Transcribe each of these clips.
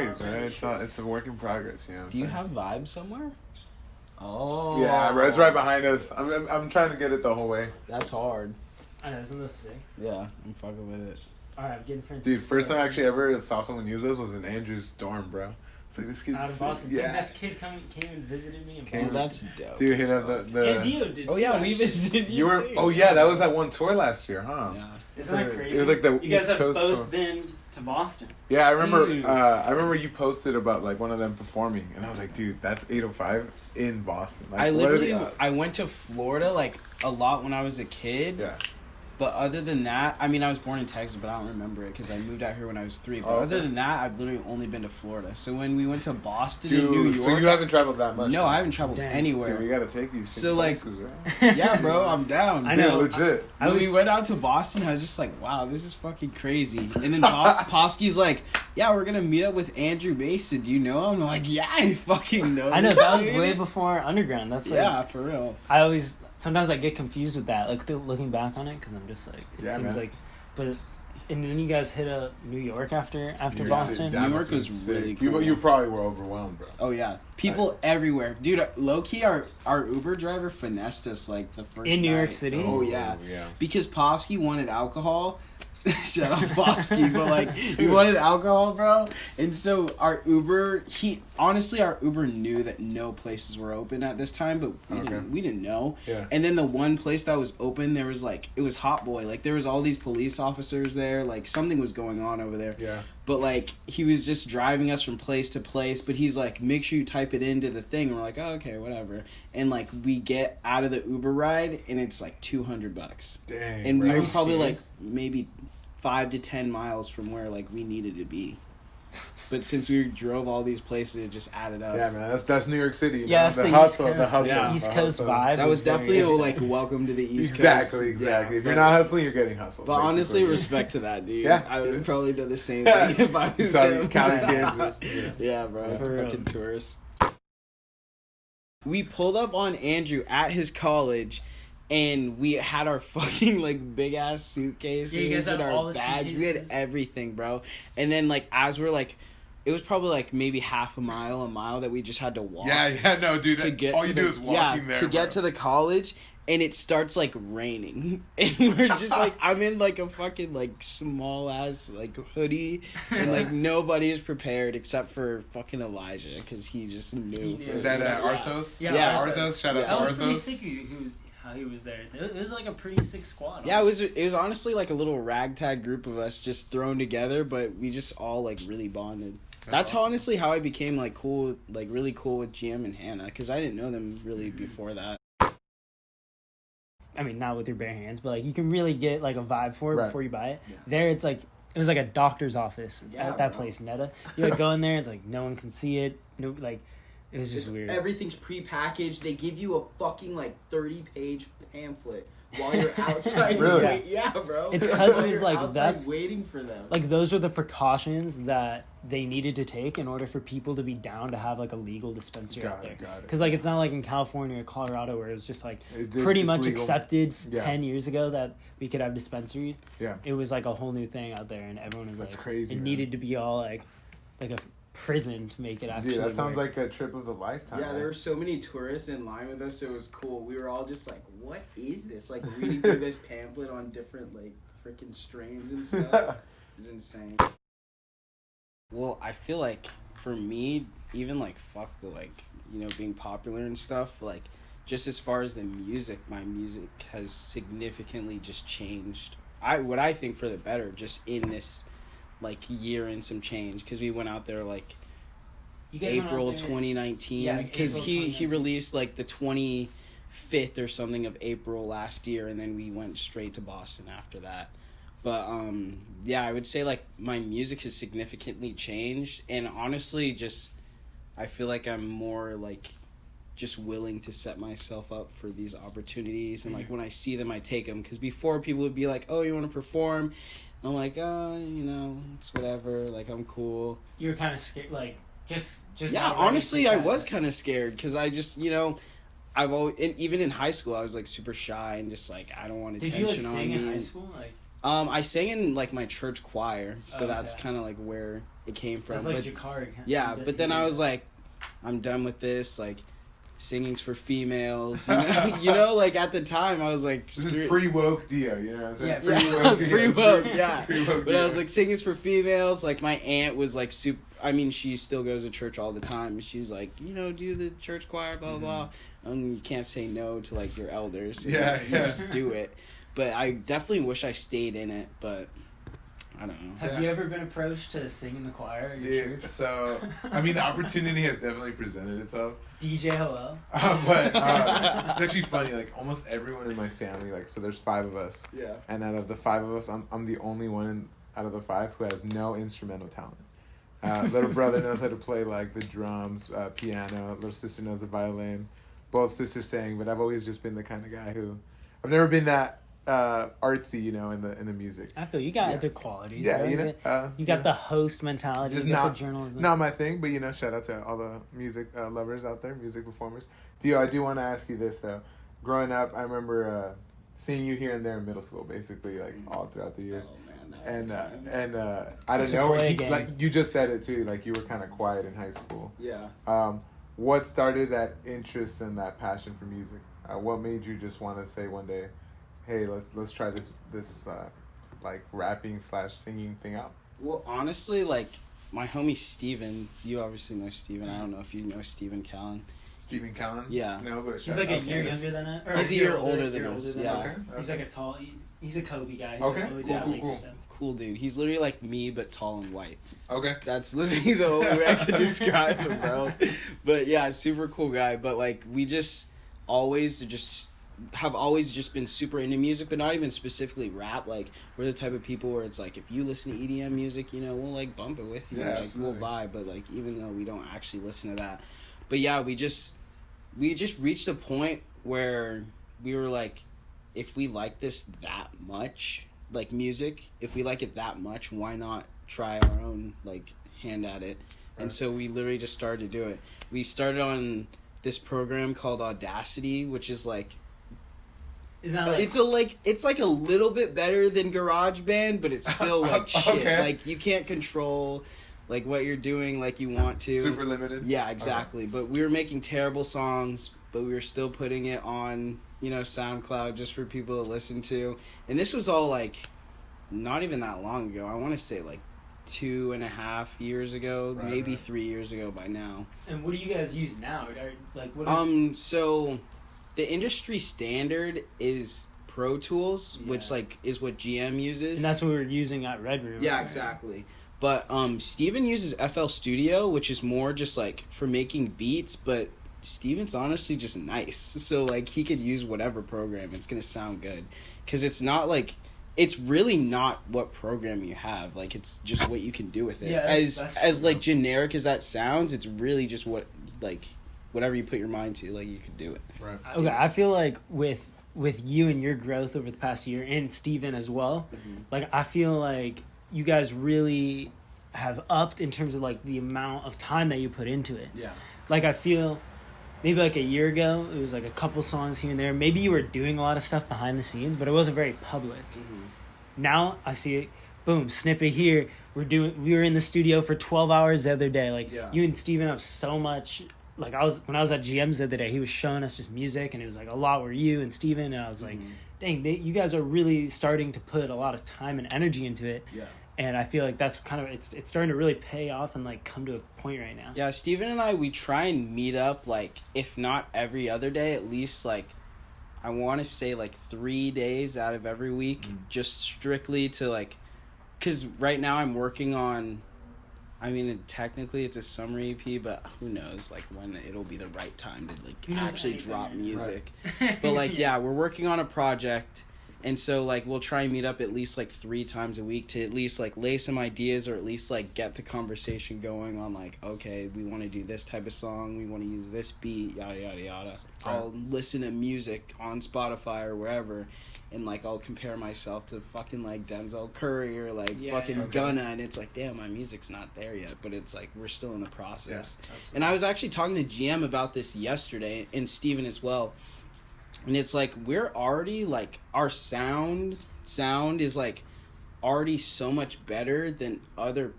worries, man. It's a work in progress, you know what I'm Do saying? you have Vibes somewhere? Oh. Yeah, bro, it's right behind us. I'm trying to get it the whole way. That's hard. I know, isn't this sick? Yeah, I'm fucking with it. Alright, I'm getting friends. Dude, first time I actually ever saw someone use this was in Andrew's dorm, bro. It's like, this kid's out of Boston. Yeah. Dude, this kid came and visited me in Came- Boston. Dude, that's dope. Dude, as hit up fuck. the And Deo did Oh too, yeah, we actually. visited you were. too. Oh yeah, that was that one tour last year, huh? Yeah. Isn't that crazy? It was like the You guys East have Coast both tour. been to Boston. Yeah, I remember. Dude. I remember you posted about like one of them performing, and I was like, dude, that's 805 in Boston. Like, I what are literally the odds? I went to Florida like a lot when I was a kid. Yeah. But other than that, I mean, I was born in Texas, but I don't remember it because I moved out here when I was 3. But Oh, okay. other than that, I've literally only been to Florida. So when we went to Boston Dude, and New York, so you haven't traveled that much? no, huh? I haven't traveled Dang. anywhere. Dude, we gotta take these. So, like- places, bro. Yeah, bro, I'm down. I Dude, know. legit. When we went out to Boston, I was just like, wow, this is fucking crazy. And then Popsky's like, yeah, we're going to meet up with Andrew Mason. Do you know him? I'm like, yeah, I fucking know I know, this that was dude." way before Underground. That's like, Yeah, for real. sometimes I get confused with that, like looking back on it, because I'm just like, it Yeah, seems man. like, but, and then you guys hit up New York after New York Boston. City, New that York must have was been sick. really cool. You probably were overwhelmed, bro. Oh, yeah. People everywhere. Dude, low-key, our Uber driver finessed us, like, the first In New York night. City? Oh, yeah. Yeah. Because Popsky wanted alcohol. Shout out Popsky, but like he wanted alcohol, bro. And so our Uber knew that no places were open at this time, but we didn't know. Yeah. And then the one place that was open, there was like it was Hot Boy. Like there was all these police officers there. Like something was going on over there. Yeah. But like he was just driving us from place to place. But he's like, make sure you type it into the thing. And we're like, oh, okay, whatever. And like we get out of the Uber ride, and it's like $200. Dang. And bro. we Are were you probably serious? like maybe 5 to 10 miles from where like we needed to be. But since we drove all these places, it just added up. Yeah, man, that's New York City. Yeah, man. that's the East hustle, Coast. the hustle, Yeah. the East Coast hustle. vibe. That was very- definitely like welcome to the East Exactly. Coast. If Yeah, you're but- not hustling, you're getting hustled. But honestly, basically. respect to that dude. Yeah. I would have probably done the same thing if I was Sorry, him. Cali kids just- Yeah, bro. For real. Fucking tourists. We pulled up on Andrew at his college, and we had our fucking like big ass suitcases Yeah, you guys and had our all the badge. We had suitcases? everything, bro. And then like as we're like, it was probably like maybe half a mile that we just had to walk. Yeah, no, dude. To get all to you the, do is walking there. to get to the college, and it starts like raining, and we're just like, I'm in like a fucking like small ass like hoodie, and like nobody is prepared except for fucking Elijah because he just knew. He for- knew. Is that yeah. Arthos? Yeah, Arthos. Shout out Yeah. to That was pretty Arthos. sick. How he was there. It was like a pretty sick squad. Yeah, it was honestly like a little ragtag group of us just thrown together, but we just all like really bonded. That's awesome. honestly how I became like cool, like really cool with GM and Hannah, because I didn't know them really before that. I mean, not with your bare hands, but like you can really get like a vibe for it Right. before you buy it. Yeah. There, it's like it was like a doctor's office Yeah, at that bro. place, Netta. You like go in there, it's like no one can see it. No, like it was just weird. Everything's prepackaged. They give you a fucking like 30-page pamphlet while you're outside. Really? Wait, yeah, bro. It's 'cause it While was you're like, outside that's- waiting for them. Like those were the precautions that they needed to take in order for people to be down to have like a legal dispensary out Got there. it, got it. Because like it's not like in California or Colorado where it was just like It's pretty much legal. accepted Yeah. 10 years ago that we could have dispensaries. Yeah. It was like a whole new thing out there, and everyone was That's like, crazy, It man. needed to be all like a prison to make it actually. Dude, that sounds work. like a trip of a lifetime. Yeah, man. there were so many tourists in line with us. It was cool. We were all just like, "What is this?" Like reading through this pamphlet on different like freaking strains and stuff. It's insane. Well, I feel like for me, even like fuck the like being popular and stuff. Like just as far as the music, my music has significantly just changed. What I think for the better, just in this like year and some change, because we went out there like You guys went out April there- 2019, Yeah, because April he 2019. released like the 25th or something of April last year, and then we went straight to Boston after that. But yeah, I would say like my music has significantly changed, and honestly just I feel like I'm more like just willing to set myself up for these opportunities, and like when I see them I take them, because before people would be like, oh, you want to perform? I'm like, it's whatever, like I'm cool. You were kind of scared, like just. Yeah, not ready honestly, for I that. was kind of scared because I just, I've always, and even in high school, I was like super shy and just like I don't want Did attention you like on sing me. in high school? Like I sang in like my church choir, so Oh, that's okay. kind of like where it came from. That's like but, Jakari. yeah, but then I was like, I'm done with this. Like, singing's for females. You know, like at the time I was like, this is pre-woke Deo, you know what I'm saying? Yeah, pre-woke, yeah. Pre-woke But I was Deo. like, singing's for females. Like my aunt was like super. I mean, she still goes to church all the time. And she's like, you know, do the church choir, blah blah. And you can't say no to like your elders. Yeah, you just do it. But I definitely wish I stayed in it. But I don't know. Have you ever been approached to sing in the choir at your church? So, I mean, the opportunity has definitely presented itself. DJ hello. But it's actually funny. Like almost everyone in my family, like so, there's 5 of us. Yeah. And out of the 5 of us, I'm the only one out of the 5 who has no instrumental talent. Little brother knows how to play like the drums, piano. Little sister knows the violin. Both sisters sang, but I've always just been the kind of guy who, I've never been that artsy, you know, in the music. I feel you got other qualities. Yeah, right? you know, you got the host mentality. just you got not the journalism. not my thing. But you know, shout out to all the music lovers out there, music performers. Dio, I do want to ask you this though. Growing up, I remember seeing you here and there in middle school, basically like all throughout the years. Oh, man, And I don't It's a know, play game. like you just said it too, like you were kind of quiet in high school. Yeah. What started that interest and that passion for music? What made you just want to say one day, hey, let's try this like rapping / singing thing out? Well, honestly, like my homie Steven, you obviously know Steven. I don't know if you know Steven Callan. Steven Callan? Yeah. No, but He's like a year younger than us. He's a year older than us. Yeah. Okay. He's like a tall. He's a Kobe guy. He's Okay. always Cool, got cool, Lakers cool. stuff. Cool dude. He's literally like me, but tall and white. Okay. That's literally the only way I could describe him, bro. But yeah, super cool guy. But like, we just have always just been super into music, but not even specifically rap. Like, we're the type of people where it's like, if you listen to EDM music, you know, we'll like bump it with you. Yeah, like, absolutely. we'll vibe. But like, even though we don't actually listen to that. But yeah, we just reached a point where we were like, if we like this that much, like music, if we like it that much, why not try our own like hand at it? And Right. so we literally just started to do it. We started on this program called Audacity, which is like, Isn't that like it's like a little bit better than GarageBand, but it's still like shit. Okay. Like, you can't control like what you're doing like you want to. Super limited? Yeah, exactly. But we were making terrible songs, but we were still putting it on, you know, SoundCloud just for people to listen to. And this was all like not even that long ago. I want to say like 2.5 years ago, Right, maybe right. 3 years ago by now. And what do you guys use now? Like what is So the industry standard is Pro Tools, which Yeah. like is what GM uses. and that's what we were using at Red Room. Yeah, right? exactly. But Steven uses FL Studio, which is more just like for making beats, but Steven's honestly just nice. So like he could use whatever program, it's going to sound good, cuz it's not like, it's really not what program you have. Like, it's just what you can do with it. Yeah, that's as true. like generic as that sounds, it's really just what, like, whatever you put your mind to, like, you could do it. Right. Okay, I feel like with you and your growth over the past year, and Steven as well, like I feel like you guys really have upped in terms of like the amount of time that you put into it. Yeah. Like I feel maybe like a year ago it was like a couple songs here and there. Maybe you were doing a lot of stuff behind the scenes, but it wasn't very public. Now I see it, boom, snippet here. We were in the studio for 12 hours the other day. Like Yeah. you and Steven have so much. Like when I was at GM's the other day, he was showing us just music, and it was like a lot were you and Steven, and I was like, dang, you guys are really starting to put a lot of time and energy into it. Yeah. And I feel like that's kind of it's starting to really pay off and like come to a point right now. Yeah, Steven and I, we try and meet up, like, if not every other day, at least, like, I want to say, like, 3 days out of every week, just strictly to, like, because right now I'm working on, I mean, technically it's a summer EP, but who knows, like, when it'll be the right time to, like, Who knows actually anything, drop right? music. But, like, yeah, we're working on a project. And so, like, we'll try and meet up at least, like, 3 times a week to at least, like, lay some ideas or at least, like, get the conversation going on, like, okay, we want to do this type of song. We want to use this beat, yada, yada, yada. I'll listen to music on Spotify or wherever, and, like, I'll compare myself to fucking, like, Denzel Curry or, like, fucking Gunna. And it's like, damn, my music's not there yet. But it's like, we're still in the process. Yeah, and I was actually talking to GM about this yesterday, and Steven as well. And it's like, we're already, like, our sound is, like, already so much better than other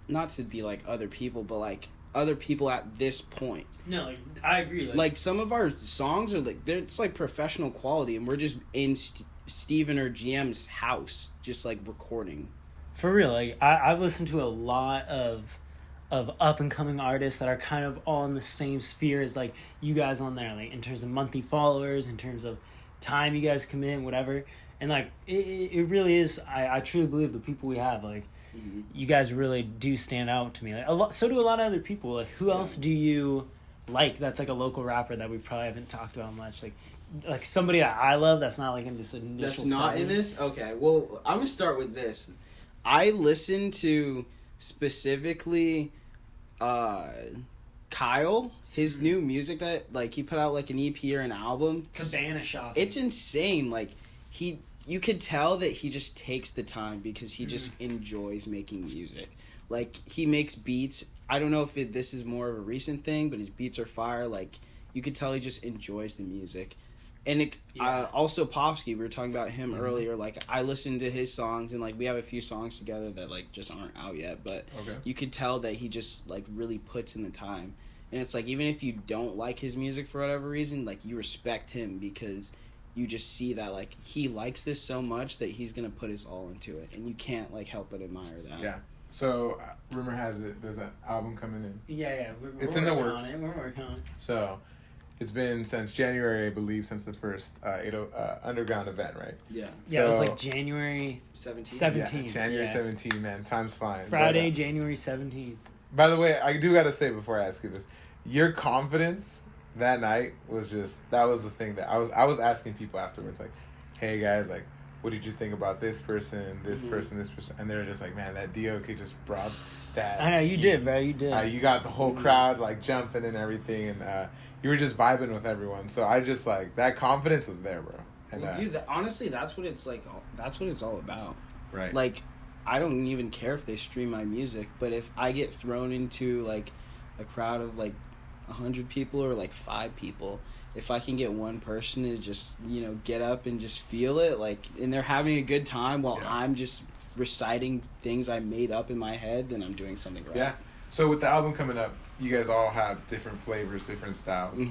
not to be like other people, but like other people at this point. No, like, I agree. Like some of our songs are like it's like professional quality, and we're just in Steven or GM's house, just like recording. For real, like I've listened to a lot of up and coming artists that are kind of all in the same sphere as like you guys on there, like in terms of monthly followers, in terms of time you guys commit, whatever. And like it really is. I truly believe the people we have, like you guys really do stand out to me. Like a lot, so do a lot of other people. Like who else do you like? That's like a local rapper that we probably haven't talked about much. Like somebody that I love that's not like in this initial. That's not in this. Okay, well I'm gonna start with this. I listen to specifically Kyle, his new music that like he put out like an EP or an album. Cabana Shop. It's insane. Like you could tell that he just takes the time because he just enjoys making music. Like he makes beats. I don't know if this is more of a recent thing, but his beats are fire. Like you could tell he just enjoys the music. And also Popsky, we were talking about him earlier. Like I listened to his songs, and like we have a few songs together that like just aren't out yet. But you could tell that he just like really puts in the time. And it's like even if you don't like his music for whatever reason, like you respect him because you just see that like he likes this so much that he's gonna put his all into it, and you can't like help but admire that. Yeah. So rumor has it there's an album coming in. Yeah. It's in the works. We're working on it. So. It's been since January, I believe, since the first Undrgrnd event, right? Yeah. Yeah, it was like January 17th. Yeah, January 17th, man. Time's flying. Friday, January 17th. By the way, I do got to say before I ask you this, your confidence that night was just, that was the thing that I was asking people afterwards, like, hey guys, like, what did you think about this person, this person, and they were just like, man, that Deo Cane just brought that. I know, you did, bro, you did. You got the whole crowd, like, jumping and everything, and you were just vibing with everyone. So I just, like, that confidence was there, bro. And, well, dude, honestly, that's what it's like. That's what it's all about. Right. Like, I don't even care if they stream my music, but if I get thrown into, like, a crowd of, like, 100 people or, like, 5 people, if I can get one person to just, get up and just feel it, like, and they're having a good time while I'm just reciting things I made up in my head, then I'm doing something right. Yeah. So with the album coming up, you guys all have different flavors, different styles.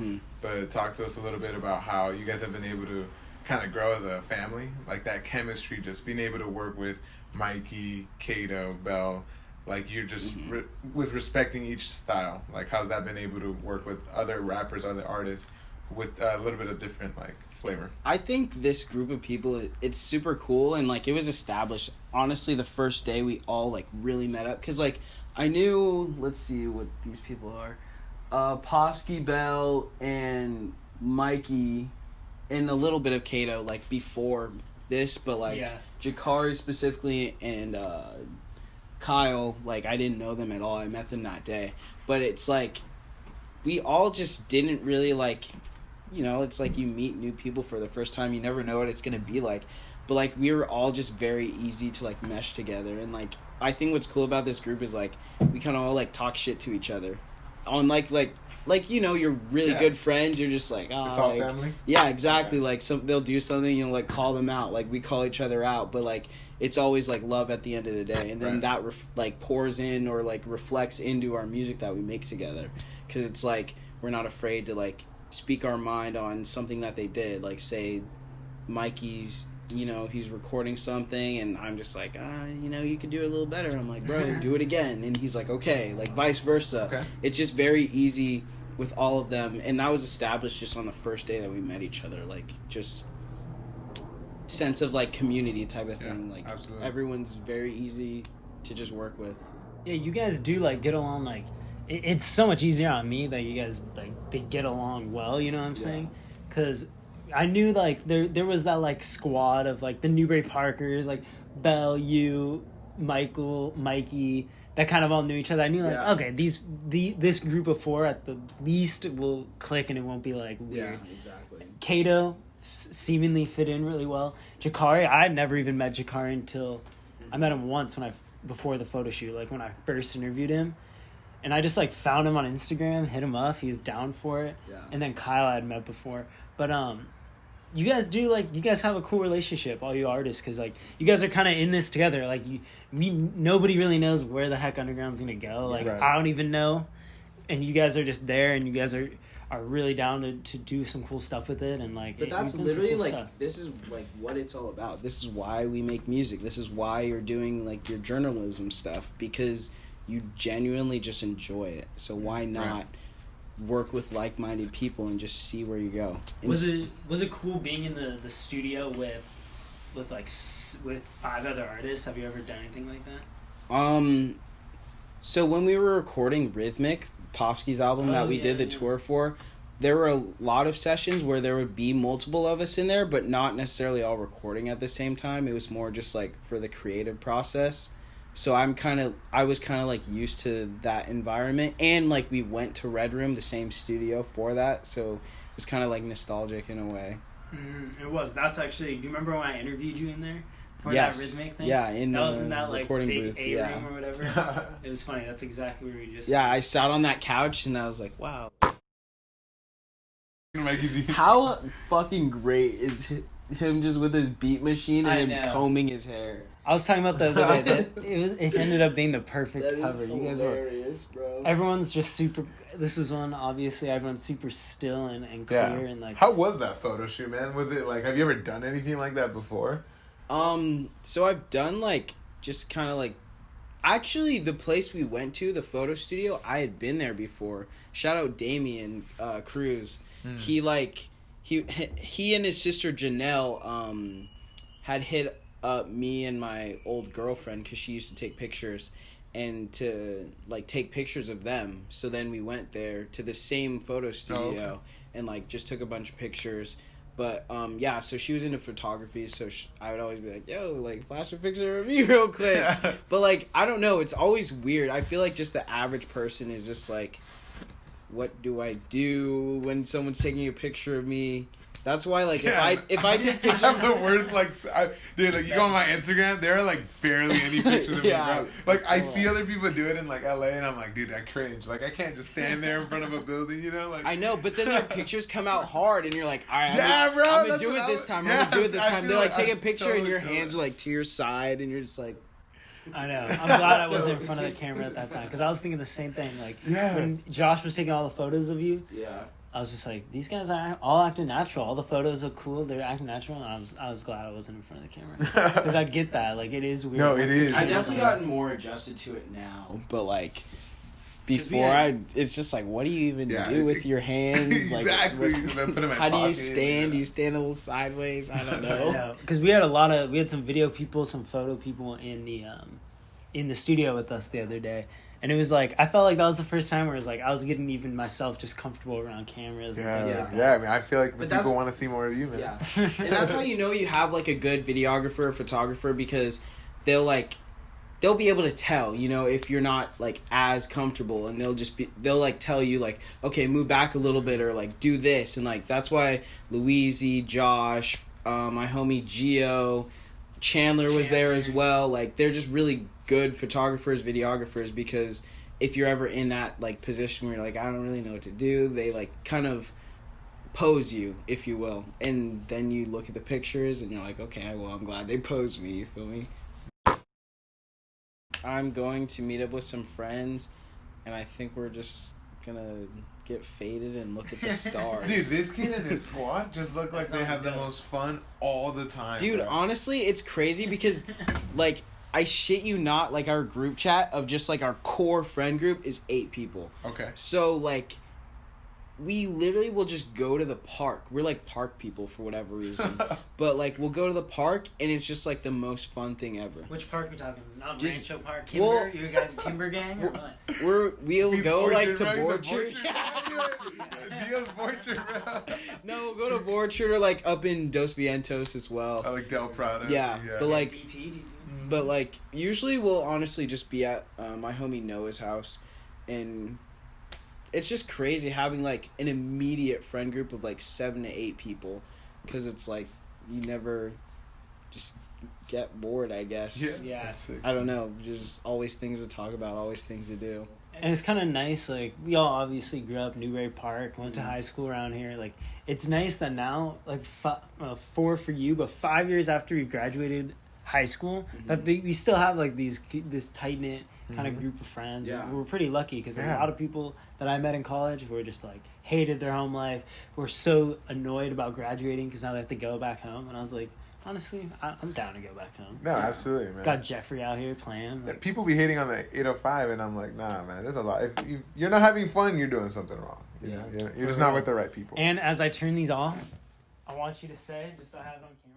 But talk to us a little bit about how you guys have been able to kind of grow as a family, like that chemistry, just being able to work with Mikey, Kato, Bell, like you're just with respecting each style. Like how's that been able to work with other rappers, other artists with a little bit of different like flavor? I think this group of people, it's super cool, and like it was established honestly the first day we all like really met up, because like I knew, let's see what these people are, Popsky, Bell, and Mikey, and a little bit of Kato like before this, but like Jakari specifically and Kyle, like I didn't know them at all. I met them that day, but it's like we all just didn't really like, it's like you meet new people for the first time, you never know what it's gonna be like, but like we were all just very easy to like mesh together. And like I think what's cool about this group is like we kind of all like talk shit to each other on like you're really good friends, you're just like, oh, it's all like, family. Yeah, exactly. Like they'll do something, you'll like call them out, like we call each other out, but like it's always like love at the end of the day, and then that like pours in or like reflects into our music that we make together, because it's like we're not afraid to like speak our mind on something that they did. Like say Mikey's, he's recording something and I'm just like, you could do it a little better. I'm like, bro, do it again. And he's like, okay, like vice versa. Okay. It's just very easy with all of them. And that was established just on the first day that we met each other. Like just sense of like community type of thing. Like absolutely. Everyone's very easy to just work with. Yeah, you guys do like get along. Like it's so much easier on me that you guys like they get along well. You know what I'm saying? Because I knew like there was that like squad of like the Newbury Parkers, like Bell, you, Michael, Mikey, that kind of all knew each other. I knew like okay, this group of 4 at the least will click and it won't be like weird. Yeah, exactly. Kato seemingly fit in really well. Jakari, I had never even met Jakari until I met him once before the photo shoot, like when I first interviewed him. And I just like found him on Instagram, hit him up, he was down for it. Yeah. And then Kyle I had met before. But you guys do, like, you guys have a cool relationship, all you artists, because, like, you guys are kind of in this together. Like, nobody really knows where the heck Underground's gonna go. Like, Right. I don't even know, and you guys are just there, and you guys are really down to do some cool stuff with it, and, like, But that's we've done some literally cool like stuff. this is like what it's all about. This is why we make music. This is why you're doing like your journalism stuff, because you genuinely just enjoy it. So why not work with like-minded people and just see where you go? Was it cool being in the studio with with 5 other artists? Have you ever done anything like that? So when we were recording RYTHM.I.C, Popsky's album that we did the tour for, there were a lot of sessions where there would be multiple of us in there, but not necessarily all recording at the same time. It was more just like for the creative process. So I was kind of like used to that environment, and like we went to Red Room, the same studio for that, so it was kind of like nostalgic in a way. It was. That's actually. Do you remember when I interviewed you in there for Yes. that RYTHM.I.C thing? Yeah, in that the was in that like recording big booth, A yeah. room or whatever. It was funny. That's exactly where we just. Yeah, I sat on that couch and I was like, wow. How How fucking great is him just with his beat machine and I him know. combing his hair? I was talking about the way that it ended up being the perfect cover. You guys were. bro. Everyone's just super. This is one, obviously, everyone's super still and clear and like. How was that photo shoot, man? Was it like, have you ever done anything like that before? So I've done like just kind of like, actually the place we went to, the photo studio, I had been there before. Shout out Damien Cruz. He and his sister Janelle had hit up me and my old girlfriend because she used to take pictures, and to like take pictures of them. So then we went there to the same photo studio and like just took a bunch of pictures. But yeah, so she was into photography, so I would always be like, yo, like flash a picture of me real quick. But like, I don't know, it's always weird. I feel like just the average person is just like, what do I do when someone's taking a picture of me? That's why, like, if I take pictures, I have the worst, dude, like, you go on my Instagram, there are, like, barely any pictures of me, bro. Like, I see other people do it in, like, LA, and I'm like, dude, I cringe. Like, I can't just stand there in front of a building, you know? Like, I know, but then their pictures come out hard, and you're like, all right, bro, I'm gonna that's do what it I this was- time. yeah, I'm gonna do it this I time. feel They're like, it. take I a picture, totally and your feel hands it. are like to your side, and you're just like, I know. I'm glad I wasn't in front of the camera at that time because I was thinking the same thing. Like when Josh was taking all the photos of you, I was just like, these guys are all acting natural. All the photos are cool. They're acting natural, and I was glad I wasn't in front of the camera because I get that. Like, it is weird. No, it is. I've definitely gotten more adjusted to it now, but like. Before it's just like, what do you even do with your hands? Like, exactly. How do you stand? Do you stand a little sideways? I don't know. Because we had some video people, some photo people in the studio with us the other day, and it was like I felt like that was the first time where it was like I was getting even myself just comfortable around cameras. And things like that. Yeah. I mean, I feel like the people want to see more of you, man. Yeah, and that's how you know you have like a good videographer or photographer, because they'll be able to tell, you know, if you're not like as comfortable, and they'll like tell you like, okay, move back a little bit, or like do this, and like that's why Louise, Josh, my homie Gio, Chandler was there as well. Like, they're just really good photographers, videographers, because if you're ever in that like position where you're like, I don't really know what to do, they like kind of pose you, if you will, and then you look at the pictures and you're like, okay, well, I'm glad they posed me, you feel me? I'm going to meet up with some friends, and I think we're just gonna get faded and look at the stars. Dude, this kid and his squad just look like they have the most fun all the time. Dude, bro. honestly, it's crazy because, like, I shit you not, like, our group chat of just, like, our core friend group is 8 people. Okay. So, like, we literally will just go to the park. We're, like, park people for whatever reason. But, like, we'll go to the park, and it's just, like, the most fun thing ever. Which park are we talking? Not Just- Rancho Park, Kimber? well- You guys a Kimber gang or what? We'll He's go, like, to Borchard, Borchard. right? Dio's Borchard, bro. No, we'll go to Borchard or, like, up in Dos Vientos as well. I like Del Prado. Yeah, but, like, DP? But, like, usually we'll honestly just be at my homie Noah's house, and it's just crazy having, like, an immediate friend group of, like, 7 to 8 people, because it's, like, you never just get bored, I guess. Yeah. That's sick. I don't know, just always things to talk about, always things to do. And it's kind of nice, like, we all obviously grew up Newbury Park, went to high school around here. Like, it's nice that now, like, 4 for you, but 5 years after we graduated high school, that we still have, like, this tight-knit kind of group of friends. Yeah. We're pretty lucky because a lot of people that I met in college who were just, like, hated their home life, were so annoyed about graduating because now they have to go back home. And I was like, honestly, I'm down to go back home. No, absolutely, man. Got Jeffrey out here playing. Like, people be hating on the 805, and I'm like, nah, man, there's a lot. If you're not having fun, you're doing something wrong. You know? You're just not with the right people. and as I turn these off, I want you to say, just so I have it on camera.